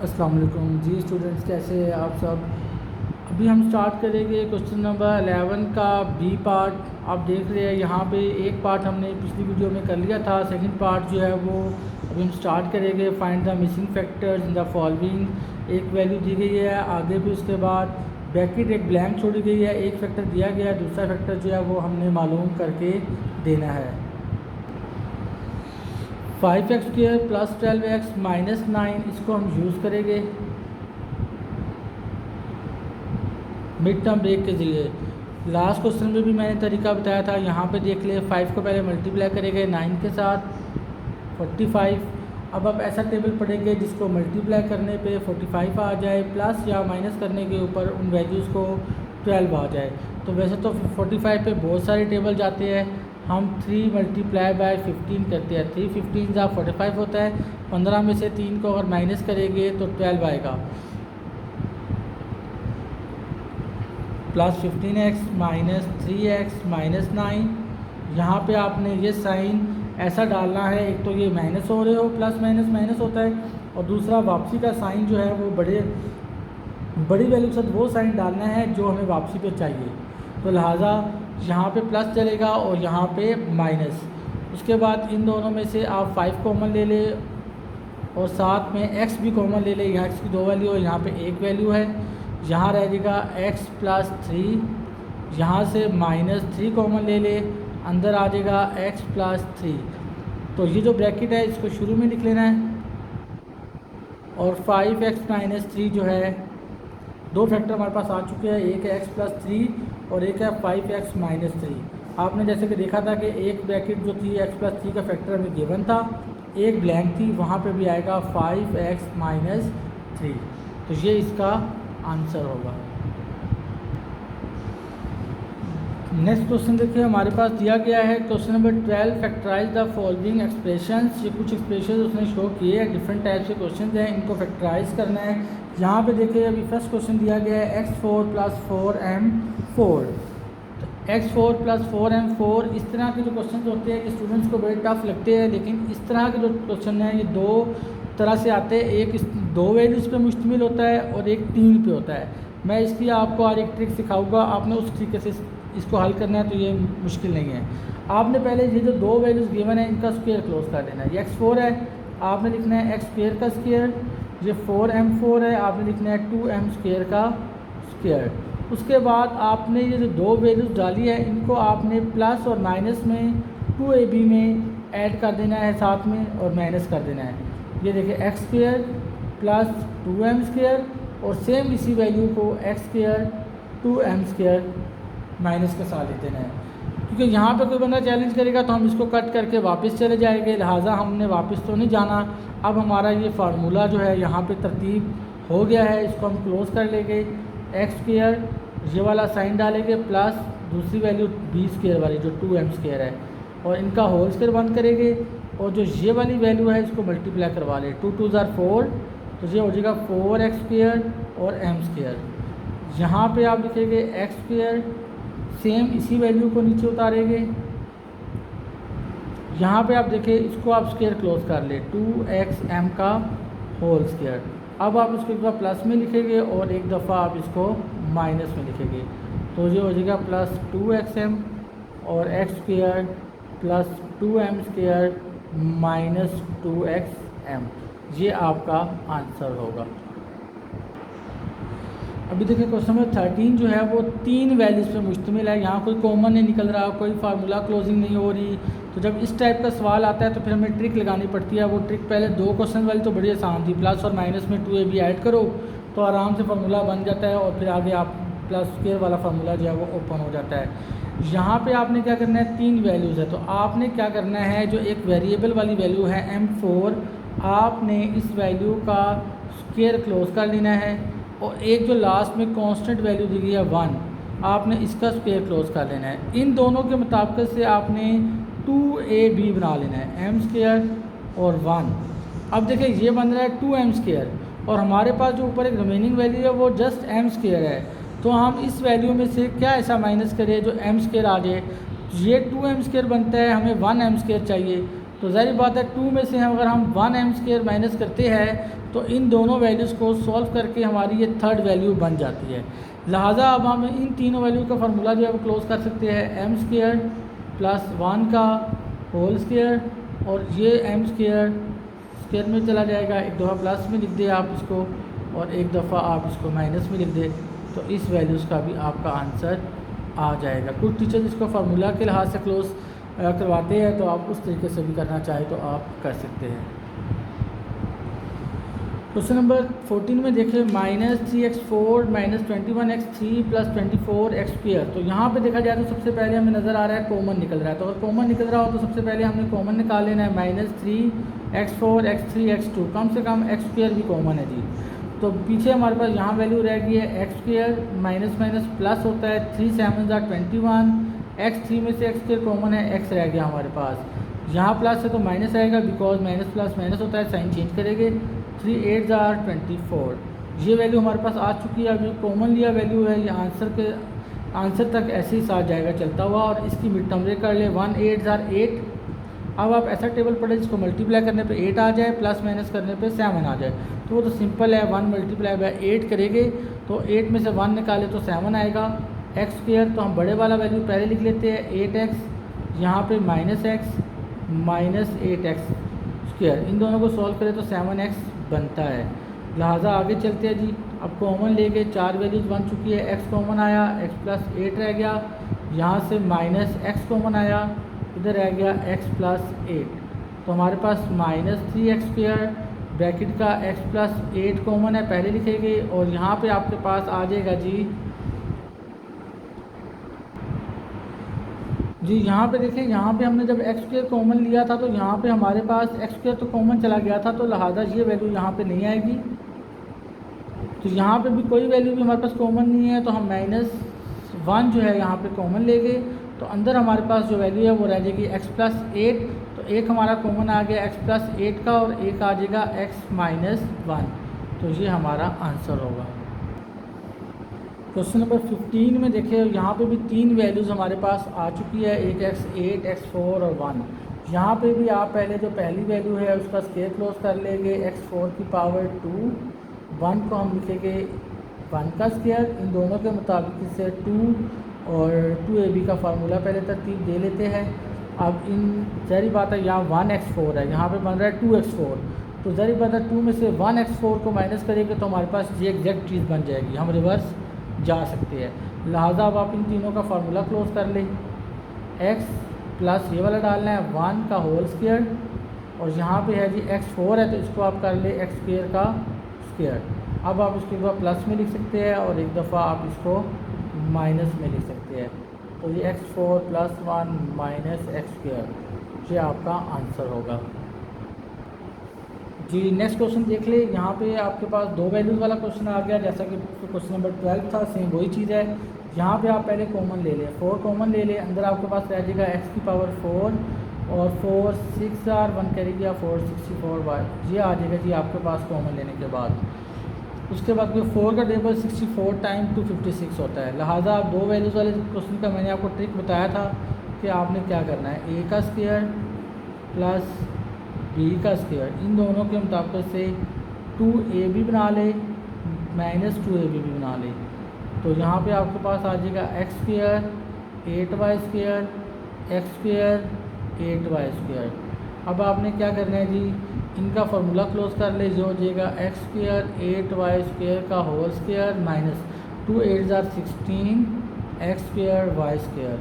अस्सलाम वालेकुम जी स्टूडेंट्स, कैसे हैं आप सब। अभी हम स्टार्ट करेंगे क्वेश्चन नंबर 11 का बी पार्ट। आप देख रहे हैं यहाँ पे एक पार्ट हमने पिछली वीडियो में कर लिया था, सेकंड पार्ट जो है वो अभी हम स्टार्ट करेंगे। Find the missing factors in the following. एक वैल्यू दी गई है, आगे भी उसके बाद ब्रैकेट एक ब्लैंक छोड़ी गई है, एक फैक्टर दिया गया है, दूसरा फैक्टर जो है वो हमने मालूम करके देना है। 5x² प्लस 12x माइनस 9, इसको हम यूज़ करेंगे मिड टर्म ब्रेक के ज़रिए। लास्ट क्वेश्चन में भी मैंने तरीका बताया था, यहाँ पे देख ले 5 को पहले मल्टीप्लाई करेंगे 9 के साथ 45। अब आप ऐसा टेबल पढ़ेंगे जिसको मल्टीप्लाई करने पे 45 आ जाए, प्लस या माइनस करने के ऊपर उन वैल्यूज़ को 12 आ जाए। तो वैसे तो 45 पे बहुत सारे टेबल जाते हैं, हम 3 मल्टीप्लाई बाय 15 करते हैं। 3 15 जा 45 होता है। 15 में से 3 को अगर माइनस करेंगे तो 12 आएगा। Plus 15x minus 3x minus 9। यहाँ पे आपने ये साइन ऐसा डालना है, एक तो ये माइनस हो रहे हो, प्लस माइनस माइनस होता है, और दूसरा वापसी का साइन जो है वो बड़ी वैल्यू के साथ वो साइन डालना है जो हमें वापसी पे चाहिए। तो लिहाजा यहाँ पे प्लस चलेगा और यहाँ पे माइनस। उसके बाद इन दोनों में से आप 5 कॉमन ले ले और साथ में x भी कॉमन ले ले। यहाँ x की 2 वैल्यू है, यहाँ पे 1 वैल्यू है। यहाँ रह जाएगा x प्लस 3, यहाँ से माइनस 3 कॉमन ले ले, अंदर आ जाएगा x प्लस 3। तो ये जो ब्रैकेट है इसको शुरू में लिख लेना है। और 5x माइनस 3 जो है, दो फैक्टर हमारे पास आ चुके हैं, एक है x प्लस 3 और एक है 5x माइनस 3। आपने जैसे कि देखा था कि एक ब्रैकेट जो थी x प्लस 3 का फैक्टर हमें गिवन था, एक ब्लैंक थी, वहाँ पे भी आएगा 5x माइनस 3। तो ये इसका आंसर होगा। नेक्स्ट क्वेश्चन देखिए, हमारे पास दिया गया है question number 12, factorize the following expressions. ये कुछ एक्सप्रेशन उसने शो किए हैं, डिफरेंट टाइप के क्वेश्चन हैं, इनको फैक्टराइज करना है। यहाँ पे देखिए अभी फर्स्ट क्वेश्चन दिया गया है x4 प्लस 4m4। तो x4 प्लस 4m4, इस तरह के जो क्वेश्चन होते हैं कि स्टूडेंट्स को बड़े टफ लगते हैं, लेकिन इस तरह के जो क्वेश्चन हैं ये दो तरह से आते हैं। एक 2 वैल्यूज़ पे मुश्तमिल होता है और एक 3 पे होता है। मैं इसकी आपको आज एक ट्रिक सिखाऊंगा, आपने उस तरीके से इसको हल करना है, तो ये मुश्किल नहीं है। आपने पहले ये जो 2 वैल्यूज़ गिवन है इनका स्क्वायर क्लोज कर देना है। ये x4 है, आपने लिखना है x² का स्क्वायर। ये 4m4 है, आपने लिखना है 2m² का स्क्वायर। उसके बाद आपने ये जो 2 वैल्यूज़ डाली है इनको आपने प्लस और माइनस में 2ab में ऐड कर देना है साथ में, और माइनस कर देना है। ये देखिए x² प्लस 2m² और सेम इसी वैल्यू को x² 2m² माइनस के साथ लिख देना है। क्योंकि यहाँ पे कोई बंदा चैलेंज करेगा तो हम इसको कट करके वापस चले जाएंगे, लिहाजा हमने वापस तो नहीं जाना। अब हमारा ये फार्मूला जो है यहाँ पे तरतीब हो गया है, इसको हम क्लोज कर लेंगे। x² ये वाला साइन डालेंगे, प्लस दूसरी वैल्यू b² वाली जो 2m² है, और इनका होल स्क्वायर बंद करेंगे, और जो ये वाली वैल्यू है इसको मल्टीप्लाई करवा लें। 2 2 ज़ार 4, तो ये हो जाएगा 4x² और m²। यहाँ पे आप लिखेंगे x², सेम इसी वैल्यू को नीचे उतारेंगे। यहाँ पे आप देखें इसको आप स्क्वायर क्लोज कर ले, 2xm का होल स्क्वायर। अब आप इसको एक बार प्लस में लिखेंगे और एक दफ़ा आप इसको माइनस में लिखेंगे, तो ये हो जाएगा प्लस 2xm और x² plus 2m² minus 2xm। ये आपका आंसर होगा। अभी देखिए क्वेश्चन नंबर 13 जो है वो 3 वैल्यूज़ पे मुश्तमिल है। यहाँ कोई कॉमन नहीं निकल रहा, कोई फार्मूला क्लोजिंग नहीं हो रही। तो जब इस टाइप का सवाल आता है तो फिर हमें ट्रिक लगानी पड़ती है। वो ट्रिक पहले 2 क्वेश्चन वाली तो बड़ी आसान थी, प्लस और माइनस में 2ab ऐड करो तो आराम से फार्मूला बन जाता है, और फिर आगे आप प्लस स्क्वायर वाला फार्मूला जो है वो ओपन हो जाता है। यहाँ पे आपने क्या करना है, 3 वैल्यूज़ है, तो आपने क्या करना है, जो एक वेरिएबल वाली वैल्यू है m4, आपने इस वैल्यू का स्क्वायर क्लोज कर लेना है, और एक जो लास्ट में कांस्टेंट वैल्यू दी गई है 1, आपने इसका स्क्वायर क्लोज कर लेना है। इन दोनों के मुताबिक से आपने 2ab बना लेना है, m² और 1। अब देखिए ये बन रहा है 2m², और हमारे पास जो ऊपर एक रिमेनिंग वैल्यू है वो जस्ट m² है। तो हम इस वैल्यू में से क्या ऐसा माइनस करें जो m² आ जाए। ये 2m² बनता है, हमें 1m² चाहिए, तो ज़ाहिर बात है 2 में से अगर हम 1m² माइनस करते हैं तो इन दोनों वैल्यूज़ को सॉल्व करके हमारी ये थर्ड वैल्यू बन जाती है। लिहाजा अब हम इन तीनों वैल्यू का फार्मूला जो है वो क्लोज कर सकते हैं m² प्लस 1 का होल स्क्वायर, और ये m² स्क्वायर में चला जाएगा, एक दफ़ा प्लस में लिख दे आप इसको और एक दफ़ा आप इसको माइनस में लिख दे, तो इस वैल्यूज़ का भी आपका आंसर आ जाएगा। कुछ टीचर्स इसको फार्मूला के लिहाज से क्लोज करवाते हैं, तो आप उस तरीके से भी करना चाहें तो आप कर सकते हैं। क्वेश्चन नंबर 14 में देखिए -3x4 -21x3 प्लस 24x²। तो यहाँ पे देखा जाए तो सबसे पहले हमें नज़र आ रहा है कॉमन निकल रहा है, तो अगर कॉमन निकल रहा हो तो सबसे पहले हमने कॉमन निकाल लेना है। -3x4 x3 x2, कम से कम x² भी कॉमन है जी। तो पीछे हमारे पास यहाँ वैल्यू रह गई है x² माइनस माइनस प्लस होता है 3 7 21, x3 में से x² कॉमन है, x रह गया हमारे पास। यहाँ प्लस है तो माइनस आएगा, बिकॉज माइनस प्लस माइनस होता है, साइन चेंज करेंगे। 3 8 24, ये वैल्यू हमारे पास आ चुकी है। अब जो कॉमन लिया वैल्यू है ये आंसर तक ऐसे ही साथ जाएगा चलता हुआ, और इसकी मिड टर्म कर ले 1 8 8। अब आप ऐसा टेबल पढ़े जिसको मल्टीप्लाई करने पे 8 आ जाए, प्लस माइनस करने पे 7 आ जाए, तो वो तो सिंपल है। 1 मल्टीप्लाई बाय 8 करेंगे तो 8 में से 1 निकाले तो 7 आएगा। x² तो हम बड़े वाला वैल्यू पहले लिख लेते हैं 8x, यहाँ पे -x माइनस 8x², इन दोनों को सॉल्व करें तो 7x बनता है। लिहाजा आगे चलते हैं जी। अब कॉमन लेके 4 वैल्यूज़ बन चुकी है, x कॉमन आया, x प्लस 8 रह गया, यहाँ से -x कॉमन आया, इधर रह गया x प्लस 8, तो हमारे पास -3x² ब्रैकेट का x प्लस 8 कॉमन है, पहले लिखेंगे, और यहाँ पे आपके पास आ जाएगा जी यहाँ पे देखें, यहाँ पे हमने जब x² कॉमन लिया था तो यहाँ पे हमारे पास x² तो कॉमन चला गया था, तो लिहाजा ये वैल्यू यहाँ पे नहीं आएगी। तो यहाँ पे भी कोई वैल्यू भी हमारे पास कॉमन नहीं है, तो हम -1 जो है यहाँ पे कॉमन लेंगे, तो अंदर हमारे पास जो वैल्यू है वो रह जाएगी x प्लस 8, तो एक हमारा कॉमन आ गया x प्लस 8 का, और एक आ जाएगा x माइनस 1, तो ये हमारा आंसर होगा। क्वेश्चन नंबर 15 में देखिए, यहाँ पे भी 3 वैल्यूज़ हमारे पास आ चुकी है, एक x8 x4 और 1। यहाँ पे भी आप पहले जो पहली वैल्यू है उसका स्क्वायर क्लोज कर लेंगे, x4 की पावर 2, 1 को हम लिखेंगे 1 का स्क्वायर, इन दोनों के मुताबिक इससे 2 और 2ab का फार्मूला पहले तरतीब दे लेते हैं। अब इन ज़ाहिर बात है यहाँ 1x4 है, यहाँ पे बन रहा है 2x4, तो ज़ाहिर बात है 2 में से 1x4 को माइनस करेंगे तो हमारे पास ये एग्जैक्ट चीज़ बन जाएगी, हम रिवर्स जा सकते हैं। लिहाजा अब आप इन तीनों का फार्मूला क्लोज कर लें, x प्लस ये वाला डालना है 1 का होल स्क्वायर, और यहाँ पे है जी x4 है तो इसको आप कर ले x² का स्क्वायर। अब आप इसके बाद प्लस में लिख सकते हैं और एक दफ़ा आप इसको माइनस में लिख सकते हैं, तो ये x4 प्लस 1 माइनस x², ये आपका आंसर होगा जी। नेक्स्ट क्वेश्चन देख ले, यहाँ पे आपके पास 2 वैल्यूज़ वाला क्वेश्चन आ गया, जैसा कि क्वेश्चन नंबर 12 था, सेम वही चीज़ है। यहाँ पे आप पहले कॉमन ले लें, 4 कॉमन ले लें, अंदर आपके पास रह जाएगा x की पावर 4 और 4 6 r 1 कैरी गया 4 64y, ये आ जाएगा जी आपके पास कॉमन लेने के बाद। उसके बाद 4 का टेबल 64 टाइम 256 होता है। लिहाजा आप 2 वैल्यूज़ वाले क्वेश्चन का मैंने आपको ट्रिक बताया था कि आपने क्या करना है, a का स्क्वायर प्लस b का स्क्वायर, इन दोनों के मुताबिक से 2ab बना ले माइनस 2ab भी बना ले, तो यहाँ पे आपके पास आ जाएगा x² 8y² x² 8y²। अब आपने क्या करना है जी, इनका फार्मूला क्लोज कर ले, जो हो जाएगा x² 8y² का whole square minus 2 8 16 x² y²,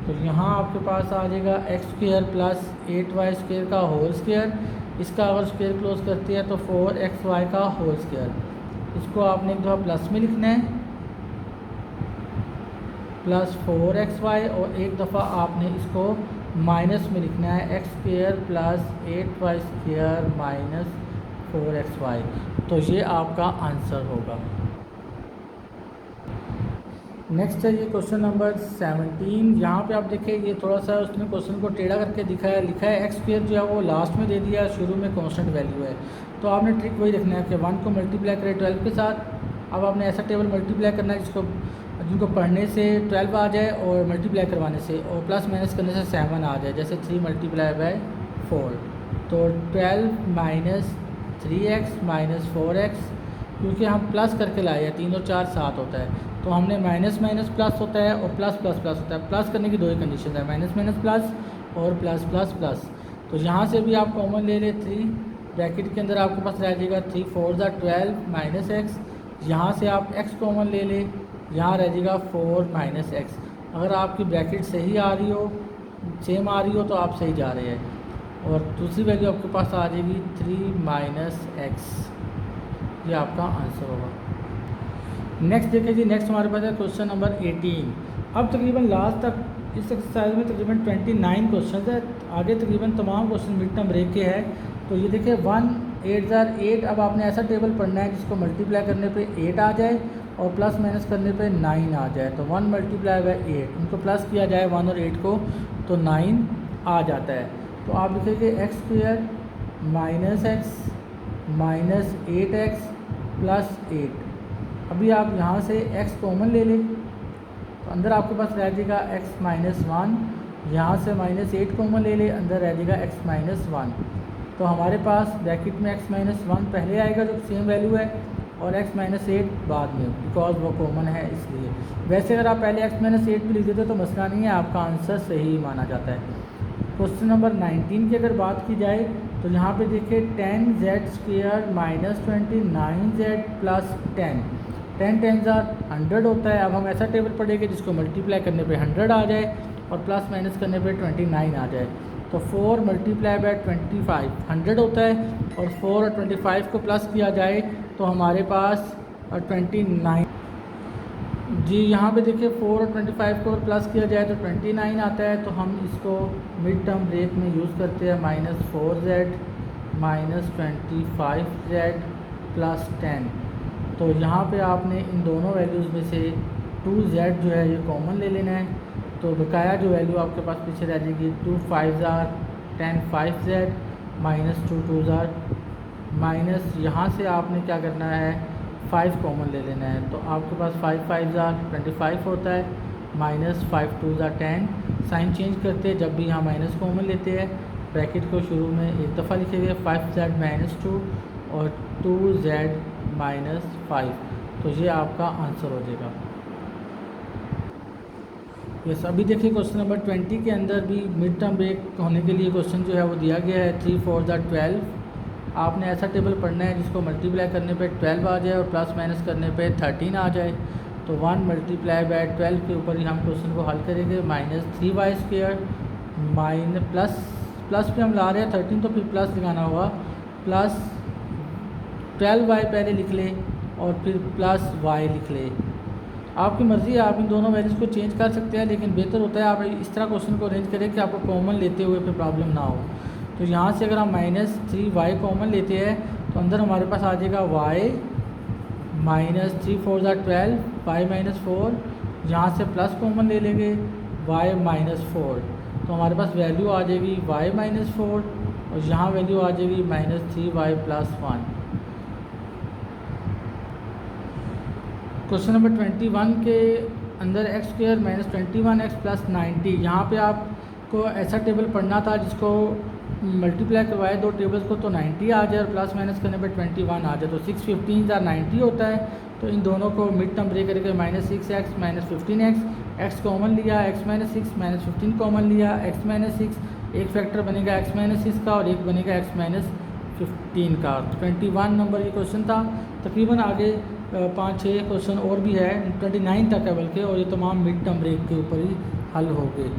तो यहाँ आपके पास आ जाएगा x² प्लस 8y² का होल स्क्वायर, इसका अगर स्क्वायर क्लोज करते हैं तो 4xy का होल स्क्वायर, इसको आपने एक दफ़ा प्लस में लिखना है प्लस 4xy, और एक दफ़ा आपने इसको माइनस में लिखना है x² plus 8y² minus 4xy, तो ये आपका आंसर होगा। नेक्स्ट है ये क्वेश्चन नंबर 17। यहाँ पे आप देखें, ये थोड़ा सा उसने क्वेश्चन को टेढ़ा करके दिखाया, लिखा है x² जो है वो लास्ट में दे दिया, शुरू में कांस्टेंट वैल्यू है, तो आपने ट्रिक वही रखना है कि 1 को मल्टीप्लाई करें 12 के साथ। अब आपने ऐसा टेबल मल्टीप्लाई करना है जिनको पढ़ने से 12 आ जाए और मल्टीप्लाई करवाने से और प्लस माइनस करने से 7 आ जाए, जैसे 3 × 4। तो 12 माइनस 3x माइनस 4x, क्योंकि हम प्लस करके लाए हैं, 3 और 4 7 होता है, तो हमने माइनस माइनस प्लस होता है और प्लस प्लस प्लस होता है। प्लस करने की दो ही कंडीशन है, माइनस माइनस प्लस और प्लस प्लस प्लस। तो यहाँ से भी आप कॉमन ले ले 3, ब्रैकेट के अंदर आपके पास रह जाएगा 3 4 12 माइनस एक्स। यहाँ से आप x कॉमन ले ले, यहाँ रह जाएगा 4 माइनस एक्स। अगर आपकी ब्रैकेट सही आ रही हो, सेम आ रही हो, तो आप सही जा रहे हैं। और दूसरी वैल्यू आपके पास आ जाएगी 3 माइनस एक्स, ये आपका आंसर होगा। नेक्स्ट देखिए जी, नेक्स्ट हमारे पास है क्वेश्चन नंबर 18। अब तकरीबन लास्ट तक इस एक्सरसाइज में तकरीबन 29 क्वेश्चन है। आगे तकरीबन तमाम क्वेश्चन मिड टर्म ब्रेक के हैं। तो ये देखिए 1 8 8। अब आपने ऐसा टेबल पढ़ना है जिसको मल्टीप्लाई करने पे 8 आ जाए और प्लस माइनस करने पे 9 आ जाए। तो 1 मल्टीप्लाई बाय 8, इनको प्लस किया जाए 1 और 8 को, तो 9 आ जाता है। तो आप लिखेंगे x square minus x minus 8x plus 8। अभी आप यहाँ से x कॉमन ले लें, तो अंदर आपके पास रह जाएगा x माइनस 1। यहाँ से माइनस 8 कॉमन ले ले, अंदर रह जाएगा x माइनस 1। तो हमारे पास ब्रैकेट में x माइनस 1 पहले आएगा जो सेम वैल्यू है, और x माइनस 8 बाद में, बिकॉज वो कॉमन है इसलिए। वैसे अगर आप पहले x माइनस 8 भी लिख देते तो मसला नहीं है, आपका आंसर सही माना जाता है। क्वेश्चन नंबर 19 की अगर बात की जाए तो यहाँ पे देखिए 10z square minus 29z plus 10। 10 10 100 होता है। अब हम ऐसा टेबल पढ़ेंगे जिसको मल्टीप्लाई करने पे 100 आ जाए और प्लस माइनस करने पे 29 आ जाए। तो 4 मल्टीप्लाई बाय 25 100 होता है, और 4 और 25 को प्लस किया जाए तो हमारे पास 29। जी यहाँ पे देखिए 4 और 25 को प्लस किया जाए तो 29 आता है। तो हम इसको मिड टर्म ब्रेक में यूज़ करते हैं, minus 4z minus 25z plus 10। तो यहाँ पे आपने इन दोनों वैल्यूज़ में से 2z जो है ये कॉमन ले लेना है। तो बकाया जो वैल्यू आपके पास पीछे रह जाएगी 2 5 10 5z माइनस 2 2 माइनस, यहाँ से आपने क्या करना है 5 कॉमन ले लेना है। तो आपके पास 5 5 25 होता है, माइनस 5 2 10। साइन चेंज करते हैं, जब भी यहाँ माइनस कॉमन लेते हैं ब्रैकेट को शुरू में एक दफ़ा लिखेंगे 5z माइनस 2 और 2z माइनस 5। तो ये आपका आंसर हो जाएगा। यस, अभी देखिए क्वेश्चन नंबर 20 के अंदर भी मिड टर्म ब्रेक होने के लिए क्वेश्चन जो है वो दिया गया है 3 4 12। आपने ऐसा टेबल पढ़ना है जिसको मल्टीप्लाई करने पे 12 आ जाए और प्लस माइनस करने पे 13 आ जाए। तो 1 मल्टीप्लाई बाय 12 के ऊपर ही हम क्वेश्चन को हल करेंगे। Minus 3y square minus plus पे हम ला रहे हैं 13, तो फिर प्लस लगाना होगा, प्लस 12y पहले लिख लें और फिर प्लस y लिख लें। आपकी मर्ज़ी है, आप इन दोनों वैल्यूज़ को चेंज कर सकते हैं, लेकिन बेहतर होता है आप इस तरह क्वेश्चन को अरेंज करें कि आपको कॉमन लेते हुए फिर प्रॉब्लम ना हो। तो यहाँ से अगर हम माइनस 3y कॉमन लेते हैं तो अंदर हमारे पास आ जाएगा y माइनस 3 4 12 y माइनस 4। यहाँ से प्लस कॉमन ले लेंगे y माइनस 4, तो हमारे पास वैल्यू आ जाएगी y माइनस 4 और यहाँ वैल्यू आ जाएगी minus 3y plus 1। Question number 21 के अंदर x square minus 21x plus 90। यहाँ पे आपको ऐसा टेबल पढ़ना था जिसको मल्टीप्लाई करवाए दो टेबल्स को तो 90 आ जाए और प्लस माइनस करने पे 21 आ जाए। तो 6 15 90 होता है। तो इन दोनों को मिड टर्म ब्रेक करके minus 6x minus 15x, x common लिया, x माइनस 6 माइनस 15 कॉमन लिया, x माइनस 6 एक फैक्टर बनेगा x माइनस 6 का और एक बनेगा x माइनस 15 का। 21 नंबर ये क्वेश्चन था। तकरीबन आगे 5-6 क्वेश्चन और भी है, 29 तक है बल्कि, और ये तमाम मिड टर्म ब्रेक के ऊपर ही हल हो गए।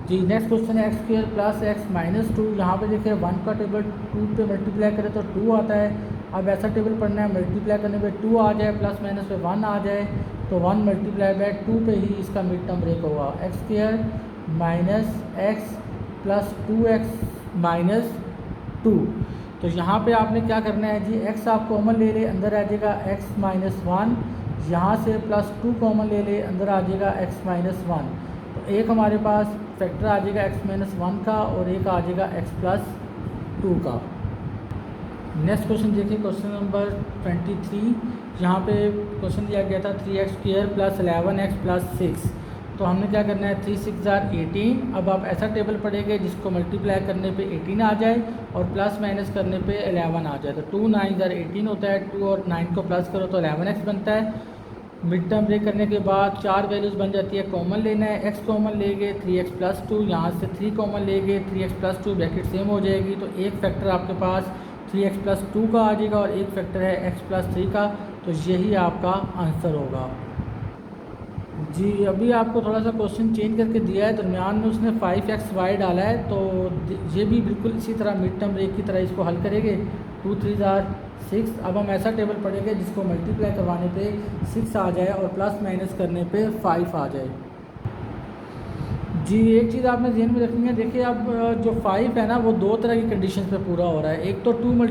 जी नेक्स्ट क्वेश्चन है x square plus x minus 2। यहाँ पे देखिए 1 का टेबल 2 पे मल्टीप्लाई करें तो 2 आता है। अब ऐसा टेबल पढ़ना है मल्टीप्लाई करने पे 2 आ जाए, प्लस माइनस पे 1 आ जाए, तो 1 मल्टीप्लाई बाय 2 पे ही इसका मिड टर्म ब्रेक होगा। X square minus x plus 2x minus 2। तो यहाँ पे आपने क्या करना है जी, x आप कॉमन ले ले, अंदर आ जाएगा x माइनस 1। यहाँ से प्लस 2 कॉमन ले ले, अंदर आ जाएगा x माइनस 1। तो एक हमारे पास फैक्टर आ जाएगा x माइनस 1 का और एक आ जाएगा x प्लस 2 का। नेक्स्ट क्वेश्चन देखिए क्वेश्चन नंबर 23। यहाँ पे क्वेश्चन दिया गया था 3x square plus 11x plus 6। तो हमने क्या करना है, 3 6 18। अब आप ऐसा टेबल पढ़ेंगे जिसको मल्टीप्लाई करने पे 18 आ जाए और प्लस माइनस करने पे 11 आ जाए। तो 2 9 18 होता है, 2 और 9 को प्लस करो तो 11x बनता है। मिड टर्म ब्रेक करने के बाद 4 वैल्यूज़ बन जाती है, कॉमन लेना है, x कॉमन लेंगे 3x + 2, यहाँ से 3 कॉमन लेंगे 3x + 2, ब्रैकेट सेम हो जाएगी। तो एक फैक्टर आपके पास 3x + 2 का आ जाएगा और एक फैक्टर है x + 3 का। तो यही आपका आंसर होगा। जी अभी आपको थोड़ा सा क्वेश्चन चेंज करके दिया है, दरमियान में उसने 5xy डाला है। तो ये भी बिल्कुल इसी तरह मिड टर्म ब्रेक की तरह इसको हल करेंगे। 2 3 6। अब हम ऐसा टेबल पढ़ेंगे जिसको मल्टीप्लाई करवाने पे 6 आ जाए और प्लस माइनस करने पे 5 आ जाए। जी एक चीज़ आपने ध्यान में रखनी है, देखिए अब जो 5 है ना वो दो तरह की कंडीशन पे पूरा हो रहा है। एक तो 2 ×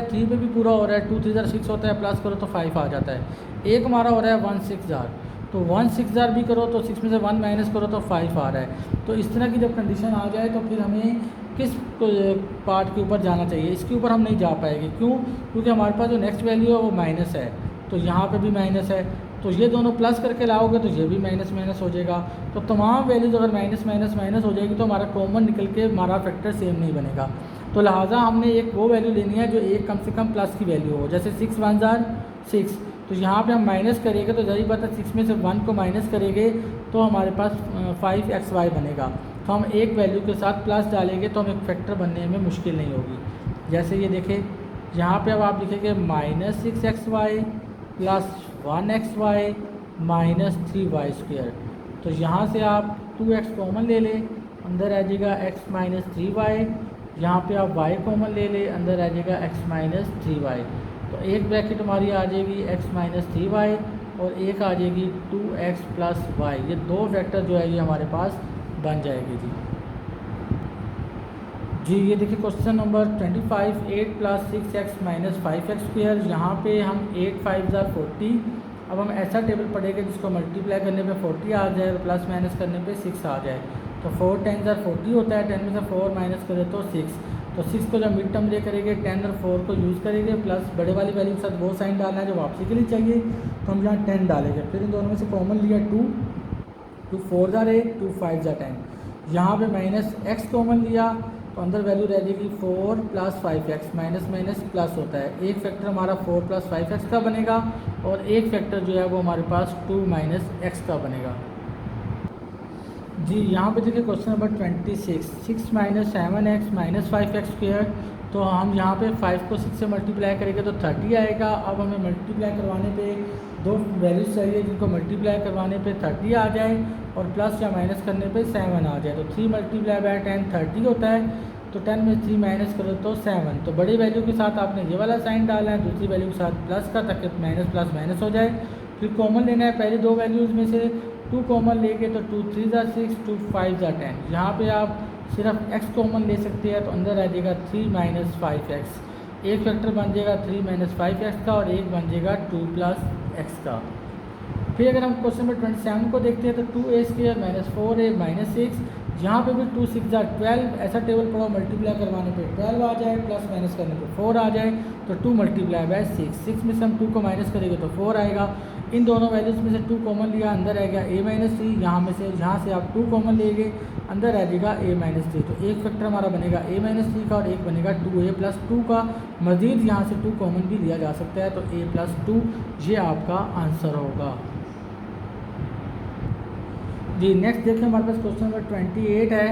3 पे भी पूरा हो रहा है, 2 3 6 होता है, प्लस करो तो 5 आ जाता है। एक हमारा हो रहा है 1 6 तो 1 6 भी करो तो 6 में से 1 माइनस करो तो 5 आ रहा है। तो इस तरह की जब कंडीशन आ जाए तो फिर हमें किस पार्ट के ऊपर जाना चाहिए, इसके ऊपर हम नहीं जा पाएंगे। क्यों? क्योंकि हमारे पास जो नेक्स्ट वैल्यू है वो माइनस है, तो यहाँ पे भी माइनस है, तो ये दोनों प्लस करके लाओगे तो ये भी माइनस माइनस हो जाएगा। तो तमाम वैल्यूज़ अगर माइनस माइनस माइनस हो जाएगी तो हमारा कॉमन निकल के हमारा फैक्टर सेम नहीं बनेगा। तो लिहाजा हमने एक वो वैल्यू लेनी है जो एक कम से कम प्लस की वैल्यू हो। जैसे 6 1 6, तो यहाँ पे हम माइनस करेंगे तो ज़ाहिर बात है 6 में से 1 को माइनस करेंगे तो हमारे पास 5xy बनेगा। तो हम एक वैल्यू के साथ प्लस डालेंगे तो हमें फैक्टर बनने में मुश्किल नहीं होगी। जैसे ये देखें, यहाँ पे अब आप लिखेंगे -6xy + 1xy -3y²। तो यहाँ से आप 2x कॉमन ले लें, अंदर आ जाएगा x - 3y। यहाँ पे आप y कॉमन ले लें, अंदर आ जाएगा x - 3y। तो एक ब्रैकेट हमारी आ जाएगी x - 3y और एक आ जाएगी 2x + y। ये दो फैक्टर जो है ये हमारे पास बन जाएगी। जी ये देखिए क्वेश्चन नंबर 25, 8 + 6x - 5x²। यहाँ पे हम 8 5 40। अब हम ऐसा टेबल पढ़ेंगे जिसको मल्टीप्लाई करने पे 40 आ जाए और प्लस माइनस करने पे 6 आ जाए। तो 4 10 40 होता है, 10 में से 4 माइनस करें तो 6। तो 6 को जब मिड टर्म ले करेंगे 10 और 4 को यूज़ करेंगे, प्लस बड़े वाली वैल्यू के साथ वो साइन डालना है जो वापसी के लिए चाहिए। तो हम यहाँ 10 डालेंगे, फिर इन दोनों में से कॉमन लिया 2 2 4 8 2 5 10। यहाँ पे -x कॉमन लिया तो अंदर वैल्यू रह जाएगी 4 + 5x, माइनस माइनस प्लस होता है। एक फैक्टर हमारा 4 + 5x का बनेगा और एक फैक्टर जो है वो हमारे पास 2 - x का बनेगा। जी यहाँ पे देखिए क्वेश्चन नंबर 26, 6 - 7x - 5x²। तो हम यहाँ पे 5 को 6 से मल्टीप्लाई करेंगे तो 30 आएगा। अब हमें मल्टीप्लाई करवाने पे दो वैल्यूज चाहिए जिनको मल्टीप्लाई करवाने पे 30 आ जाए और प्लस या माइनस करने पे 7 आ जाए। तो 3 × 10 30 होता है, तो 10 में 3 माइनस करो तो 7। तो बड़ी वैल्यू के साथ आपने ये वाला साइन डालना है, दूसरी वैल्यू के साथ प्लस का, ताकि माइनस प्लस माइनस हो जाए। फिर कॉमन लेना है, पहले दो वैल्यूज़ में से 2 कॉमन लेंगे तो 2 3 6 2 5 10। यहाँ पे आप सिर्फ x कॉमन ले सकते हैं, तो अंदर आ जाएगा 3 - 5x। एक फैक्टर बन जाएगा 3 - 5x का और एक बन जाएगा 2 + x का। फिर अगर हम क्वेश्चन नंबर 27 को देखते हैं तो 2a² - 4a - 6। यहाँ पे भी 2 6 12। ऐसा टेबल पढ़ो मल्टीप्लाई करवाने पे 12 आ जाए, प्लस माइनस करने पे 4 आ जाए। तो 2 × 6, 6 में से हम 2 को माइनस करेंगे तो 4 आएगा। इन दोनों वैल्यूज़ में से 2 कॉमन लिया, अंदर आएगा a - 3। यहाँ से आप 2 कॉमन लेंगे, अंदर आ जाएगा a - 3। तो एक फैक्टर हमारा बनेगा a - 3 का और एक बनेगा 2a + 2 का। मज़ीद यहाँ से 2 कॉमन भी लिया जा सकता है, तो a + 2 ये आपका आंसर होगा। जी नेक्स्ट देखिए हमारे पास क्वेश्चन नंबर 28 है।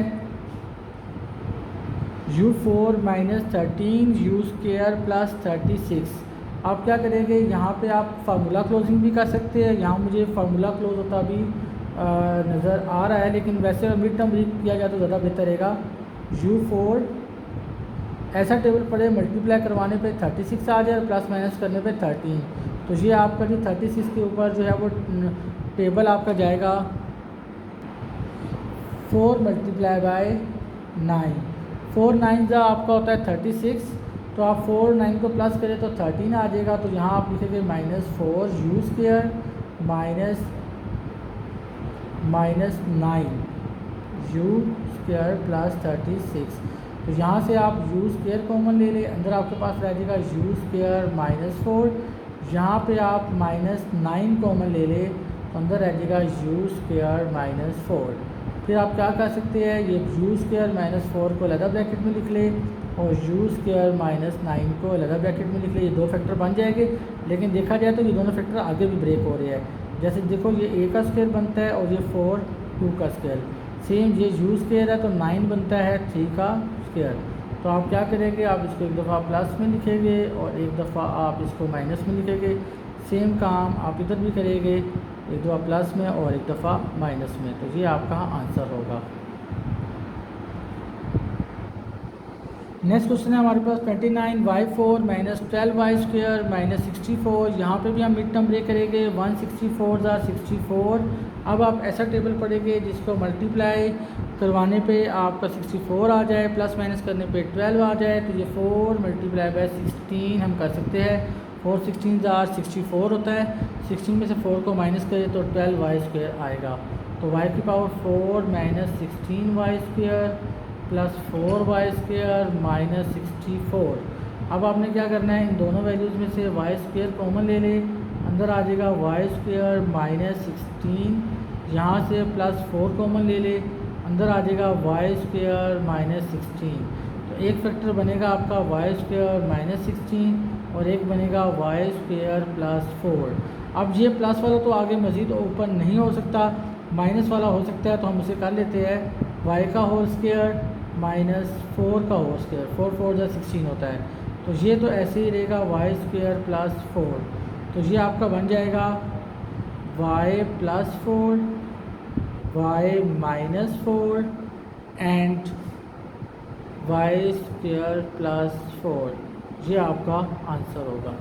u4 - 13 u² + 36। आप क्या करेंगे, यहाँ पे आप फार्मूला क्लोजिंग भी कर सकते हैं। यहाँ मुझे फार्मूला क्लोज होता भी नज़र आ रहा है, लेकिन वैसे अगर मिड टर्म रीड किया जाए तो ज़्यादा बेहतर रहेगा। u4 ऐसा टेबल पढ़े मल्टीप्लाई करवाने पे 36 आ जाए और प्लस माइनस करने पे 13। तो ये आपका जो 36 के ऊपर जो है वो टेबल आपका जाएगा 4 × 9। 4 9 आपका होता है 36। तो आप 4 9 को प्लस करें तो 13 आ जाएगा। तो यहाँ आप लिखेंगे -4 u² -9 u² + 36। तो यहाँ से आप u² कॉमन ले लें, अंदर आपके पास रह जाएगा u² - 4। यहाँ पे आप -9 कॉमन ले लें, तो अंदर रह जाएगा यू स्क्वायर माइनस 4। फिर आप क्या कर सकते हैं, ये यू स्क्वायर माइनस 4 को अलग ब्रैकेट में लिख ले और यू स्क्वायर माइनस 9 को अलग ब्रैकेट में लिख ले। ये दो फैक्टर बन जाएंगे, लेकिन देखा जाए तो ये दोनों फैक्टर आगे भी ब्रेक हो रहे हैं। जैसे देखो ये ए का स्क्वायर बनता है और ये 4 2 का स्क्वायर। सेम ये यू स्क्वायर है तो 9 बनता है 3 का स्क्वायर। तो आप क्या करेंगे, आप इसको एक दफ़ा प्लस में लिखेंगे और एक दफ़ा आप इसको माइनस में लिखेंगे। सेम काम आप इधर भी करेंगे, एक दफ़ा प्लस में और एक दफ़ा माइनस में। तो ये आपका आंसर होगा। नेक्स्ट क्वेश्चन है हमारे पास 29y4 minus 12y square minus 64। यहाँ पे भी हम मिड टर्म ब्रेक करेंगे, 164 64। अब आप ऐसा टेबल पढ़ेंगे जिसको मल्टीप्लाई करवाने पे आपका 64 आ जाए, प्लस माइनस करने पे 12 आ जाए। तो ये 4 मल्टीप्लाई बाय 16 हम कर सकते हैं। 4 16 64 होता है, 16 में से 4 को माइनस करें तो 12y स्क्वायर आएगा। तो y की power 4 minus 16y square plus 4y square minus 64। अब आपने क्या करना है, इन दोनों वैल्यूज़ में से y स्क्वायर कॉमन ले ले, अंदर आ जाएगा y स्क्वायर माइनस 16। यहाँ से प्लस 4 कॉमन ले ले, अंदर आ जाएगा y स्क्वायर माइनस 16। तो एक फैक्टर बनेगा आपका y स्क्वायर माइनस 16 और एक बनेगा y स्क्वायर प्लस 4। अब ये प्लस वाला तो आगे मज़ीद ऊपर नहीं हो सकता, माइनस वाला हो सकता है। तो हम उसे कर लेते हैं y का होल स्क्वायर माइनस 4 का होल स्क्वायर। 4 4 जा 16 होता है। तो ये तो ऐसे ही रहेगा y स्क्वायर प्लस 4। तो ये आपका बन जाएगा y plus 4 y minus 4 and y square plus 4। ये आपका आंसर होगा।